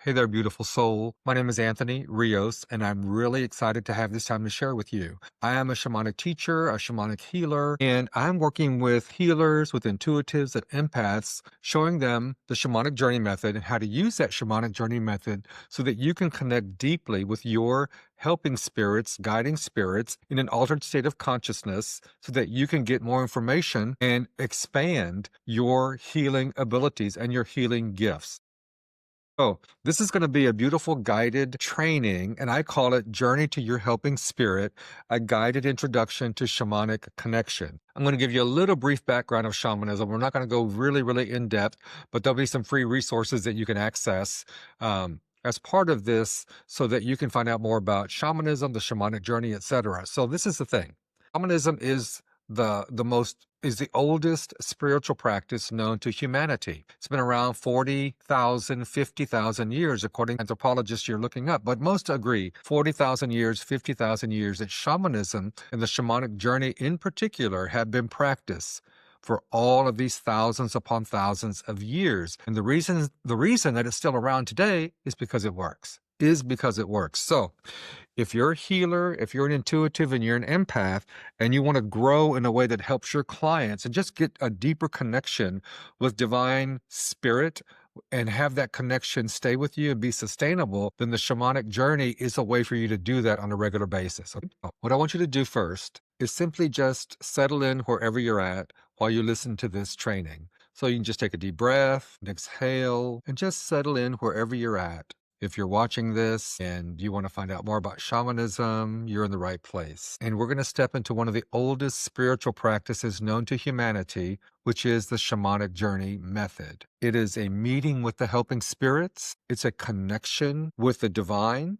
Hey there, beautiful soul. My name is Anthony Rios, and I'm really excited to have this time to share with you. I am a shamanic teacher, a shamanic healer, and I'm working with healers, with intuitives, and empaths, showing them the shamanic journey method and how to use that shamanic journey method so that you can connect deeply with your helping spirits, guiding spirits in an altered state of consciousness so that you can get more information and expand your healing abilities and your healing gifts. Oh, this is going to be a beautiful guided training, and I call it Journey to Your Helping Spirit, a guided introduction to shamanic connection. I'm going to give you a little brief background of shamanism. We're not going to go really in depth, but there'll be some free resources that you can access as part of this so that you can find out more about shamanism, the shamanic journey, etc. So this is the thing. Shamanism is the oldest spiritual practice known to humanity. It's been around 40,000, 50,000 years, according to anthropologists you're looking up. But most agree 40,000 years, 50,000 years that shamanism and the shamanic journey in particular have been practiced for all of these thousands upon thousands of years. And the reason that it's still around today is because it works. So if you're a healer, if you're an intuitive and you're an empath, and you want to grow in a way that helps your clients and just get a deeper connection with divine spirit and have that connection stay with you and be sustainable, then the shamanic journey is a way for you to do that on a regular basis. Okay? What I want you to do first is simply just settle in wherever you're at while you listen to this training. So you can just take a deep breath, exhale, and just settle in wherever you're at. If you're watching this and you want to find out more about shamanism, you're in the right place. And we're going to step into one of the oldest spiritual practices known to humanity, which is the shamanic journey method. It is a meeting with the helping spirits. It's a connection with the divine.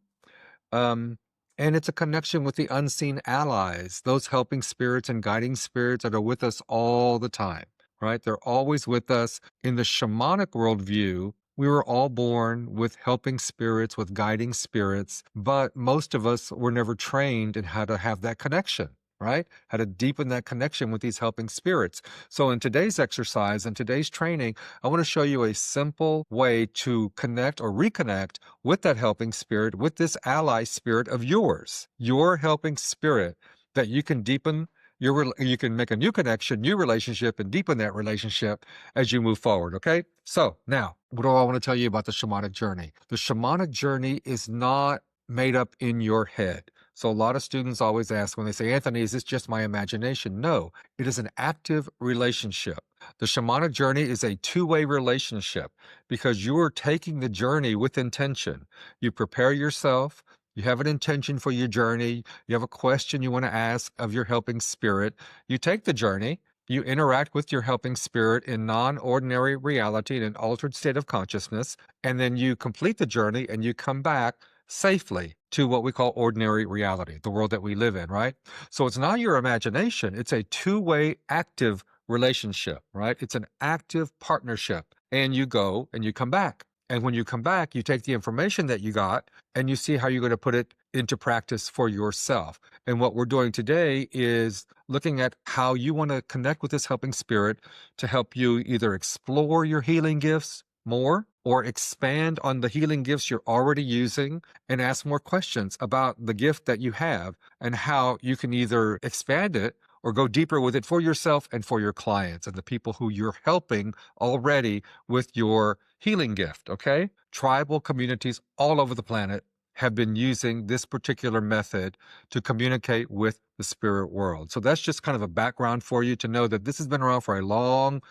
And it's a connection with the unseen allies, those helping spirits and guiding spirits that are with us all the time, right? They're always with us. In the shamanic worldview, we were all born with helping spirits, with guiding spirits, but most of us were never trained in how to have that connection, right? How to deepen that connection with these helping spirits. So in today's exercise and today's training, I want to show you a simple way to connect or reconnect with that helping spirit, with this ally spirit of yours, your helping spirit, that you can deepen you can make a new connection, new relationship, and deepen that relationship as you move forward, okay? So now, what do I want to tell you about the shamanic journey? The shamanic journey is not made up in your head. So a lot of students always ask when they say, Anthony, is this just my imagination? No, it is an active relationship. The shamanic journey is a two-way relationship because you are taking the journey with intention. You prepare yourself. You have an intention for your journey. You have a question you want to ask of your helping spirit. You take the journey. You interact with your helping spirit in non-ordinary reality, in an altered state of consciousness, and then you complete the journey and you come back safely to what we call ordinary reality, the world that we live in, right? So it's not your imagination. It's a two-way active relationship, right? It's an active partnership. And you go and you come back. And when you come back, you take the information that you got and you see how you're going to put it into practice for yourself. And what we're doing today is looking at how you want to connect with this helping spirit to help you either explore your healing gifts more or expand on the healing gifts you're already using and ask more questions about the gift that you have and how you can either expand it or go deeper with it for yourself and for your clients and the people who you're helping already with your healing gift, okay? Tribal communities all over the planet have been using this particular method to communicate with the spirit world. So that's just kind of a background for you to know that this has been around for a long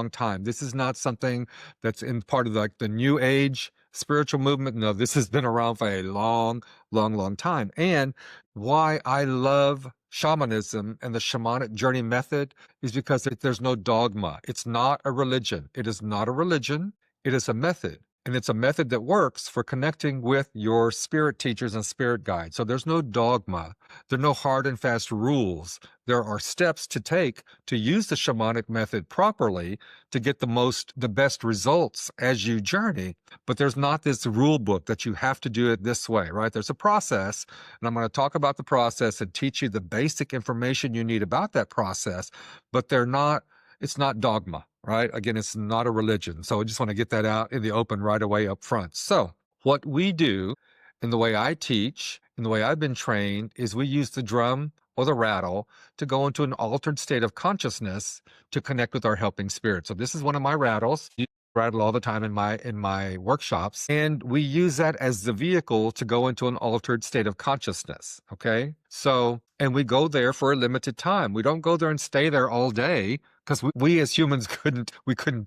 time. This is not something that's in part of like the new age spiritual movement. No, this has been around for a long time. And why I love shamanism and the shamanic journey method is because there's no dogma. It's not a religion. It is not a religion. It is a method. And it's a method that works for connecting with your spirit teachers and spirit guides. So there's no dogma. There are no hard and fast rules. There are steps to take to use the shamanic method properly to get the best results as you journey. But there's not this rule book that you have to do it this way, right? There's a process, and I'm going to talk about the process and teach you the basic information you need about that process, but it's not dogma. right? Again, it's not a religion. So I just want to get that out in the open right away up front. So what we do, and the way I teach and the way I've been trained, is we use the drum or the rattle to go into an altered state of consciousness to connect with our helping spirit. So this is one of my rattles. I rattle all the time in my workshops, and we use that as the vehicle to go into an altered state of consciousness. Okay, so and we go there for a limited time. We don't go there and stay there all day, because we as humans couldn't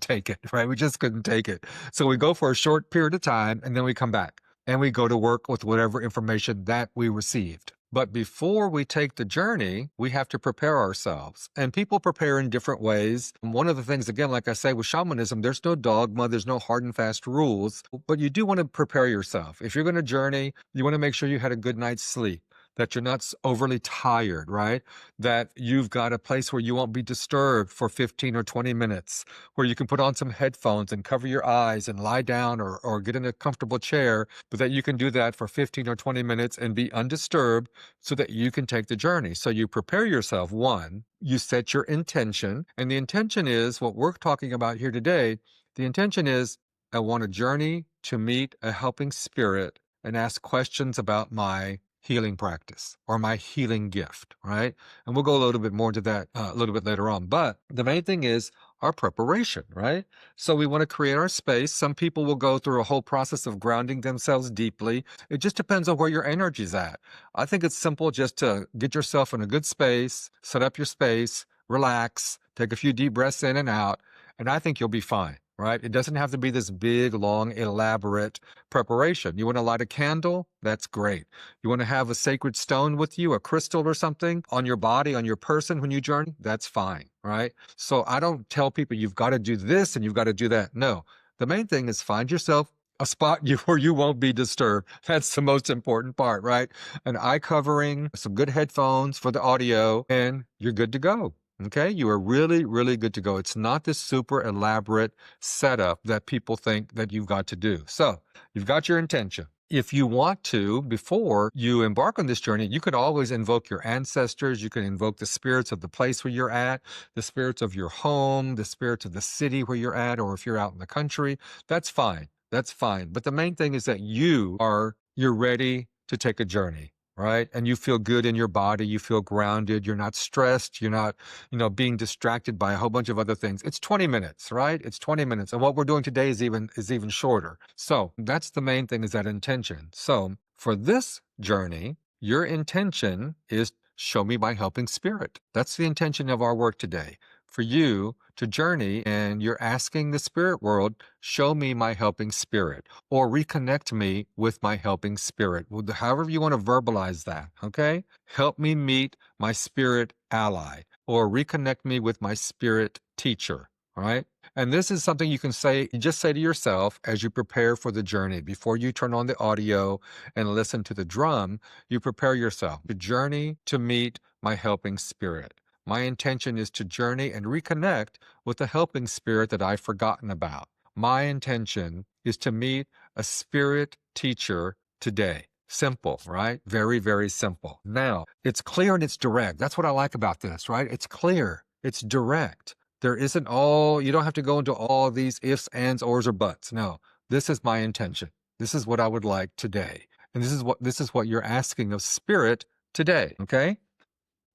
take it, right? We just couldn't take it. So we go for a short period of time, and then we come back and we go to work with whatever information that we received. But before we take the journey, we have to prepare ourselves. And people prepare in different ways. And one of the things, again, like I say, with shamanism, there's no dogma, there's no hard and fast rules, but you do want to prepare yourself. If you're going to journey, you want to make sure you had a good night's sleep, that you're not overly tired, right? That you've got a place where you won't be disturbed for 15 or 20 minutes, where you can put on some headphones and cover your eyes and lie down or get in a comfortable chair, but that you can do that for 15 or 20 minutes and be undisturbed so that you can take the journey. So you prepare yourself. One, you set your intention, and the intention is what we're talking about here today. The intention is, I want a journey to meet a helping spirit and ask questions about my healing practice or my healing gift, right? And we'll go a little bit more into that a little bit later on. But the main thing is our preparation, right? So we want to create our space. Some people will go through a whole process of grounding themselves deeply. It just depends on where your energy's at. I think it's simple just to get yourself in a good space, set up your space, relax, take a few deep breaths in and out, and I think you'll be fine. Right? It doesn't have to be this big, long, elaborate preparation. You want to light a candle? That's great. You want to have a sacred stone with you, a crystal or something on your body, on your person when you journey? That's fine, right? So I don't tell people you've got to do this and you've got to do that. No. The main thing is find yourself a spot where you won't be disturbed. That's the most important part, right? An eye covering, some good headphones for the audio, and you're good to go. Okay, you are really, really good to go. It's not this super elaborate setup that people think that you've got to do. So you've got your intention. If you want to, before you embark on this journey, you could always invoke your ancestors. You can invoke the spirits of the place where you're at, the spirits of your home, the spirits of the city where you're at, or if you're out in the country. That's fine. That's fine. But the main thing is that you're ready to take a journey, right? And you feel good in your body. You feel grounded. You're not stressed. You're not, being distracted by a whole bunch of other things. It's 20 minutes, right? It's 20 minutes. And what we're doing today is even shorter. So that's the main thing, is that intention. So for this journey, your intention is show me my helping spirit. That's the intention of our work today. For you to journey, and you're asking the spirit world, show me my helping spirit, or reconnect me with my helping spirit. However you want to verbalize that, okay? Help me meet my spirit ally, or reconnect me with my spirit teacher, all right? And this is something you can say, you just say to yourself as you prepare for the journey. Before you turn on the audio and listen to the drum, you prepare yourself to journey to meet my helping spirit. My intention is to journey and reconnect with the helping spirit that I've forgotten about. My intention is to meet a spirit teacher today. Simple, right? Very, very simple. Now, it's clear and it's direct. That's what I like about this, right? It's clear. It's direct. There isn't you don't have to go into all these ifs, ands, ors, or buts. No, this is my intention. This is what I would like today. And this is what you're asking of spirit today, okay?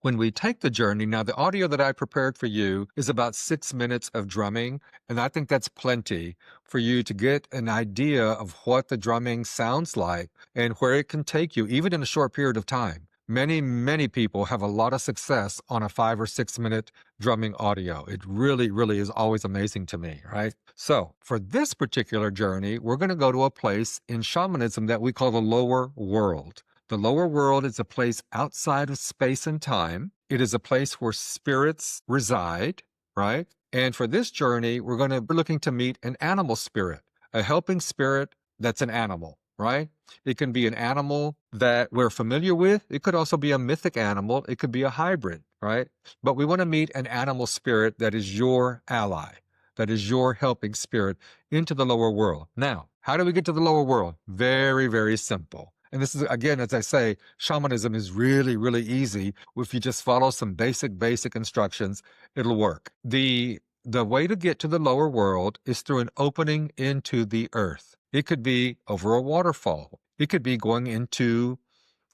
When we take the journey, now the audio that I prepared for you is about 6 minutes of drumming, and I think that's plenty for you to get an idea of what the drumming sounds like and where it can take you, even in a short period of time. Many, many people have a lot of success on a 5 or 6 minute drumming audio. It really, really is always amazing to me, right? So for this particular journey, we're going to go to a place in shamanism that we call the lower world. The lower world is a place outside of space and time. It is a place where spirits reside, right? And for this journey, we're looking to meet an animal spirit, a helping spirit that's an animal, right? It can be an animal that we're familiar with. It could also be a mythic animal. It could be a hybrid, right? But we want to meet an animal spirit that is your ally, that is your helping spirit into the lower world. Now, how do we get to the lower world? Very, very simple. And this is, again, as I say, shamanism is really, really easy. If you just follow some basic instructions, it'll work. The The way to get to the lower world is through an opening into the earth. It could be over a waterfall. It could be going into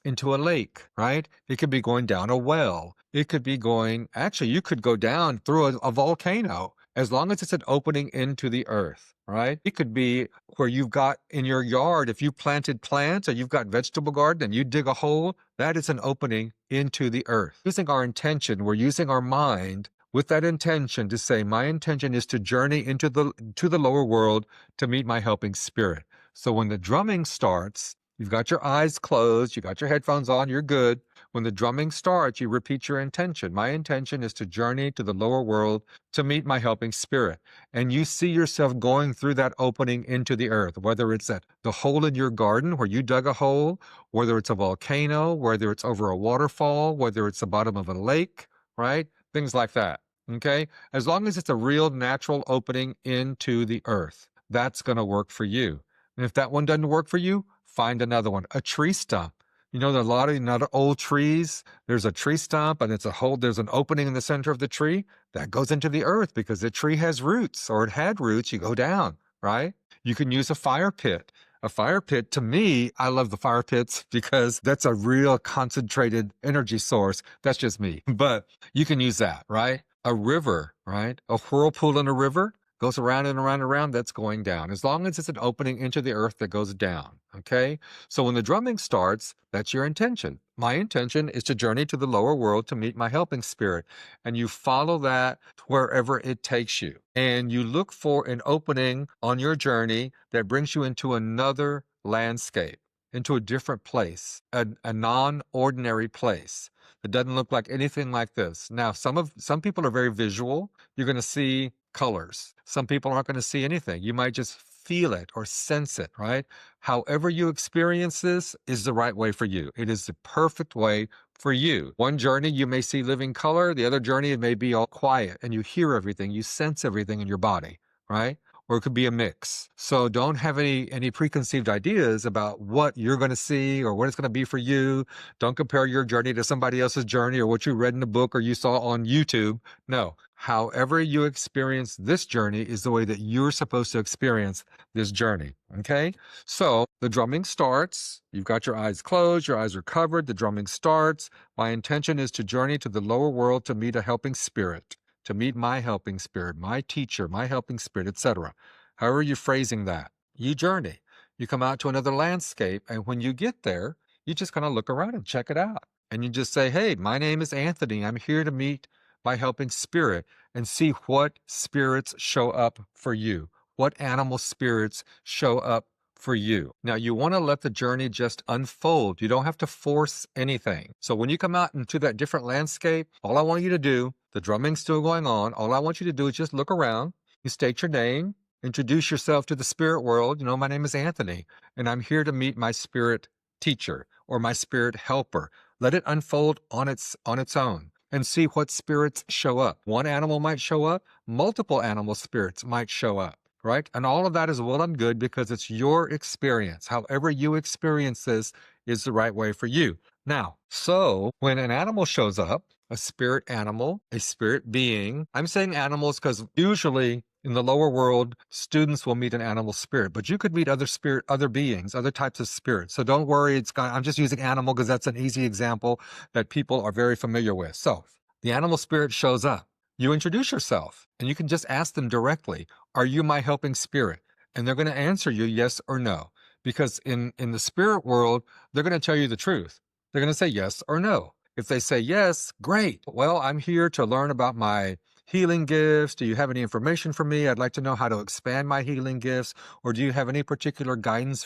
a lake, right? It could be going down a well. It could be going, actually, you could go down through a volcano as long as it's an opening into the earth, right? It could be where you've got in your yard, if you planted plants or you've got vegetable garden and you dig a hole, that is an opening into the earth. Using our intention, we're using our mind with that intention to say, my intention is to journey into the lower world to meet my helping spirit. So when the drumming starts, you've got your eyes closed, you got your headphones on, you're good. When the drumming starts, you repeat your intention. My intention is to journey to the lower world to meet my helping spirit. And you see yourself going through that opening into the earth, whether it's at the hole in your garden where you dug a hole, whether it's a volcano, whether it's over a waterfall, whether it's the bottom of a lake, right? Things like that. Okay? As long as it's a real natural opening into the earth, that's going to work for you. And if that one doesn't work for you, find another one. A tree stump. You know, there are a lot of old trees. There's a tree stump and there's an opening in the center of the tree that goes into the earth because the tree has roots, or it had roots. You go down, right? You can use a fire pit. A fire pit, to me, I love the fire pits because that's a real concentrated energy source. That's just me. But you can use that, right? A river, right? A whirlpool in a river goes around and around and around, that's going down. As long as it's an opening into the earth that goes down, okay? So when the drumming starts, that's your intention. My intention is to journey to the lower world to meet my helping spirit. And you follow that wherever it takes you. And you look for an opening on your journey that brings you into another landscape, into a different place, a non-ordinary place that doesn't look like anything like this. Now, some people are very visual. You're going to see colors. Some people aren't going to see anything. You might just feel it or sense it, right? However you experience this is the right way for you. It is the perfect way for you. One journey you may see living color, the other journey it may be all quiet and you hear everything, you sense everything in your body, right? Or it could be a mix. So don't have any preconceived ideas about what you're going to see or what it's going to be for you. Don't compare your journey to somebody else's journey or what you read in a book or you saw on YouTube. No, however you experience this journey is the way that you're supposed to experience this journey, okay? So the drumming starts. You've got your eyes closed, your eyes are covered, the drumming starts. My intention is to journey to the lower world to meet a helping spirit, to meet my helping spirit, my teacher, my helping spirit, etc. However you're phrasing that, you journey. You come out to another landscape, and when you get there, you just kind of look around and check it out. And you just say, hey, my name is Anthony. I'm here to meet my helping spirit, and see what spirits show up for you. What animal spirits show up for you. Now, you want to let the journey just unfold. You don't have to force anything. So when you come out into that different landscape, all I want you to do, the drumming's still going on, all I want you to do is just look around. You state your name, introduce yourself to the spirit world. You know, my name is Anthony, and I'm here to meet my spirit teacher or my spirit helper. Let it unfold on its own and see what spirits show up. One animal might show up, multiple animal spirits might show up, right? And all of that is well and good because it's your experience. However you experience this is the right way for you. Now, so when an animal shows up, a spirit animal, a spirit being, I'm saying animals because usually in the lower world, students will meet an animal spirit, but you could meet other beings, other types of spirits. So don't worry. I'm just using animal because that's an easy example that people are very familiar with. So the animal spirit shows up. You introduce yourself and you can just ask them directly, are you my helping spirit? And they're going to answer you yes or no, because in the spirit world, they're going to tell you the truth. They're going to say yes or no. If they say yes, great. Well, I'm here to learn about my healing gifts. Do you have any information for me? I'd like to know how to expand my healing gifts. Or do you have any particular guidance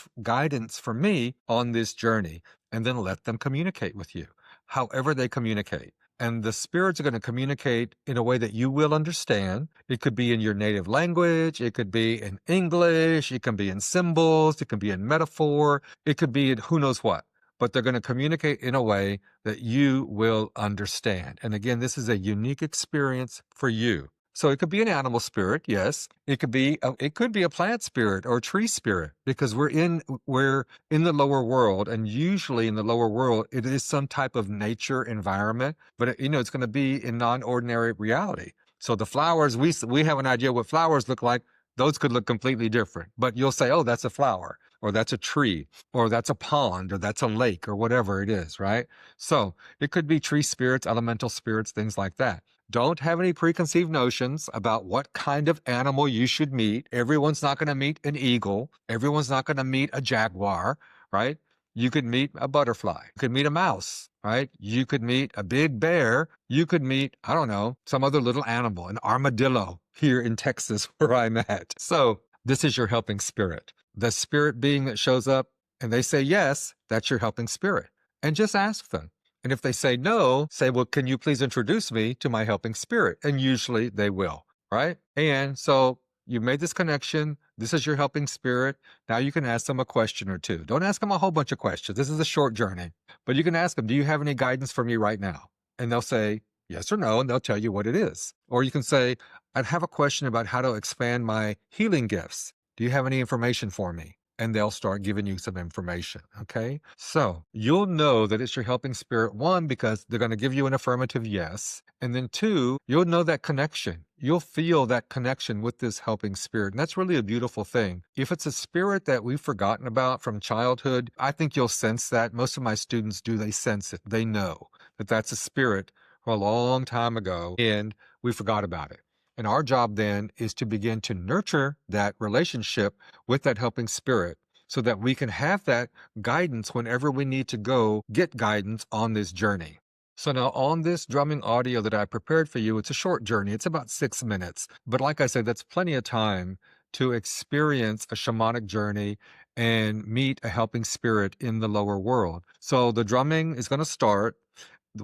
for me on this journey? And then let them communicate with you, however they communicate. And the spirits are going to communicate in a way that you will understand. It could be in your native language. It could be in English. It can be in symbols. It can be in metaphor. It could be in who knows what. But they're going to communicate in a way that you will understand. And again, this is a unique experience for you. So it could be an animal spirit, yes. It could be a plant spirit or a tree spirit, because we're in the lower world, and usually in the lower world it is some type of nature environment, but it's going to be in non-ordinary reality. So the flowers, we have an idea what flowers look like. Those could look completely different, but you'll say, oh, that's a flower, or that's a tree, or that's a pond, or that's a lake, or whatever it is, right? So it could be tree spirits, elemental spirits, things like that. Don't have any preconceived notions about what kind of animal you should meet. Everyone's not going to meet an eagle. Everyone's not going to meet a jaguar, right? You could meet a butterfly. You could meet a mouse, right? You could meet a big bear. You could meet, I don't know, some other little animal, an armadillo here in Texas where I'm at. So this is your helping spirit. The spirit being that shows up and they say yes, that's your helping spirit. And just ask them. And if they say no, say, well, can you please introduce me to my helping spirit? And usually they will, right? And so you made this connection. This is your helping spirit. Now you can ask them a question or two. Don't ask them a whole bunch of questions. This is a short journey, but you can ask them, do you have any guidance for me right now? And they'll say yes or no, and they'll tell you what it is. Or you can say, I'd have a question about how to expand my healing gifts. Do you have any information for me? And they'll start giving you some information. Okay. So you'll know that it's your helping spirit, one, because they're going to give you an affirmative yes. And then two, you'll know that connection. You'll feel that connection with this helping spirit. And that's really a beautiful thing. If it's a spirit that we've forgotten about from childhood, I think you'll sense that. Most of my students do. They sense it. They know that that's a spirit from a long time ago and we forgot about it. And our job then is to begin to nurture that relationship with that helping spirit so that we can have that guidance whenever we need to go get guidance on this journey. So now on this drumming audio that I prepared for you, it's a short journey. It's about 6 minutes. But like I said, that's plenty of time to experience a shamanic journey and meet a helping spirit in the lower world. So the drumming is going to start.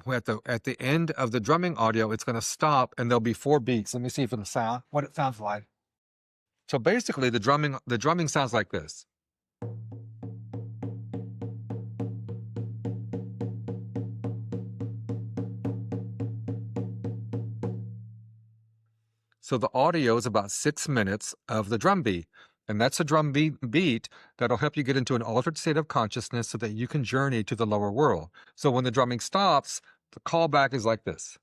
At the end of the drumming audio, it's going to stop and there'll be 4 beats. Let me see if it'll sound what it sounds like. So basically the drumming sounds like this. So the audio is about 6 minutes of the drum beat. And that's a drum beat that'll help you get into an altered state of consciousness so that you can journey to the lower world. So when the drumming stops, the callback is like this.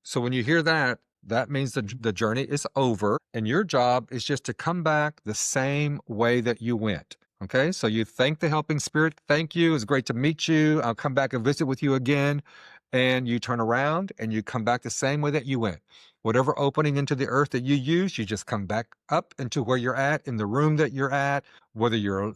So when you hear that, that means the journey is over and your job is just to come back the same way that you went. Okay, so you thank the helping spirit. Thank you. It's great to meet you. I'll come back and visit with you again. And you turn around and you come back the same way that you went. Whatever opening into the earth that you use, you just come back up into where you're at, in the room that you're at, whether you're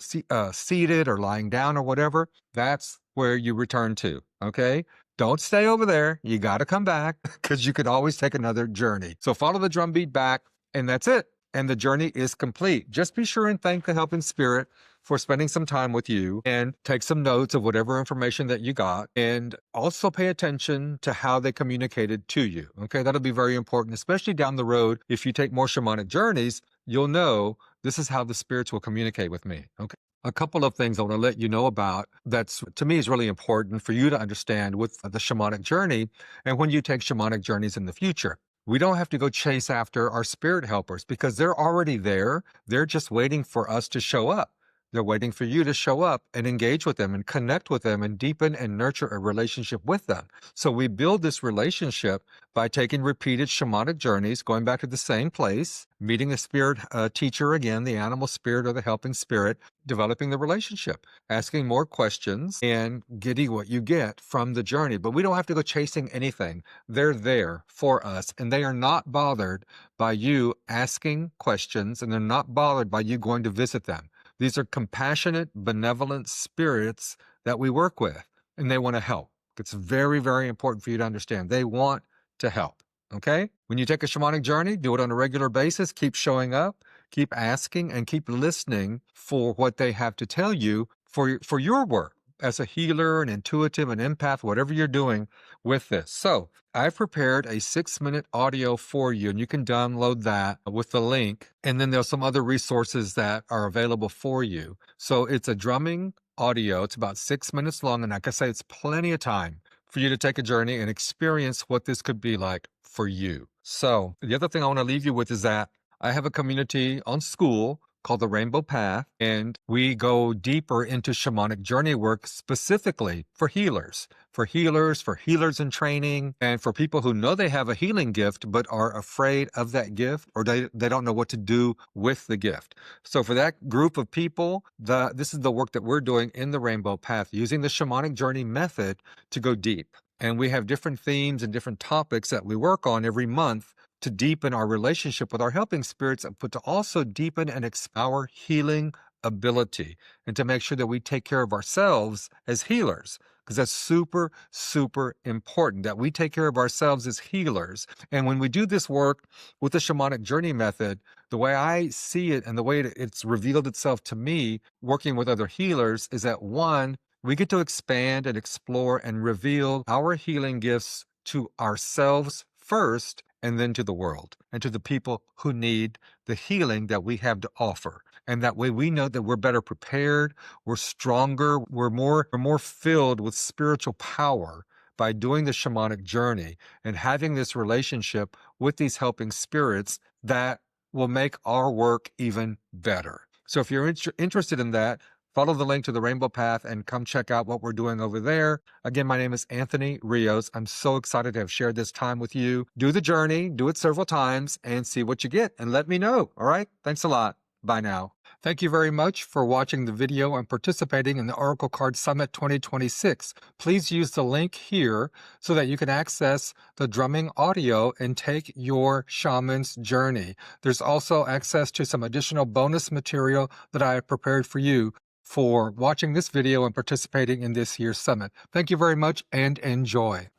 seated or lying down or whatever, that's where you return to. Okay. Don't stay over there. You got to come back because you could always take another journey. So follow the drum beat back and that's it. And the journey is complete. Just be sure and thank the helping spirit for spending some time with you and take some notes of whatever information that you got. And also pay attention to how they communicated to you. Okay, that'll be very important, especially down the road. If you take more shamanic journeys, you'll know this is how the spirits will communicate with me. Okay. A couple of things I want to let you know about that's, to me, is really important for you to understand with the shamanic journey and when you take shamanic journeys in the future. We don't have to go chase after our spirit helpers because they're already there. They're just waiting for us to show up. They're waiting for you to show up and engage with them and connect with them and deepen and nurture a relationship with them. So we build this relationship by taking repeated shamanic journeys, going back to the same place, meeting a spirit teacher again, the animal spirit or the helping spirit, developing the relationship, asking more questions and getting what you get from the journey. But we don't have to go chasing anything. They're there for us and they are not bothered by you asking questions and they're not bothered by you going to visit them. These are compassionate, benevolent spirits that we work with, and they want to help. It's very, very important for you to understand. They want to help, okay? When you take a shamanic journey, do it on a regular basis. Keep showing up, keep asking, and keep listening for what they have to tell you for your work as a healer, an intuitive, an empath, whatever you're doing with this. So I've prepared a 6-minute audio for you, and you can download that with the link. And then there's some other resources that are available for you. So it's a drumming audio. It's about 6 minutes long. And like I say, it's plenty of time for you to take a journey and experience what this could be like for you. So, the other thing I want to leave you with is that I have a community on school called the Rainbow Path, and we go deeper into shamanic journey work specifically for healers in training, and for people who know they have a healing gift but are afraid of that gift, or they don't know what to do with the gift. So for that group of people, this is the work that we're doing in the Rainbow Path, using the shamanic journey method to go deep. And we have different themes and different topics that we work on every month to deepen our relationship with our helping spirits, but to also deepen and our healing ability, and to make sure that we take care of ourselves as healers, because that's super, super important that we take care of ourselves as healers. And when we do this work with the shamanic journey method, the way I see it and the way it's revealed itself to me working with other healers is that, one, we get to expand and explore and reveal our healing gifts to ourselves first, and then to the world and to the people who need the healing that we have to offer. And that way we know that we're better prepared, we're stronger, we're more filled with spiritual power by doing the shamanic journey and having this relationship with these helping spirits that will make our work even better. So if you're interested in that, follow the link to the Rainbow Path and come check out what we're doing over there. Again, my name is Anthony Rios. I'm so excited to have shared this time with you. Do the journey, do it several times, and see what you get, and let me know. All right? Thanks a lot. Bye now. Thank you very much for watching the video and participating in the Oracle Card Summit 2026. Please use the link here so that you can access the drumming audio and take your shaman's journey. There's also access to some additional bonus material that I have prepared for you for watching this video and participating in this year's summit. Thank you very much and enjoy.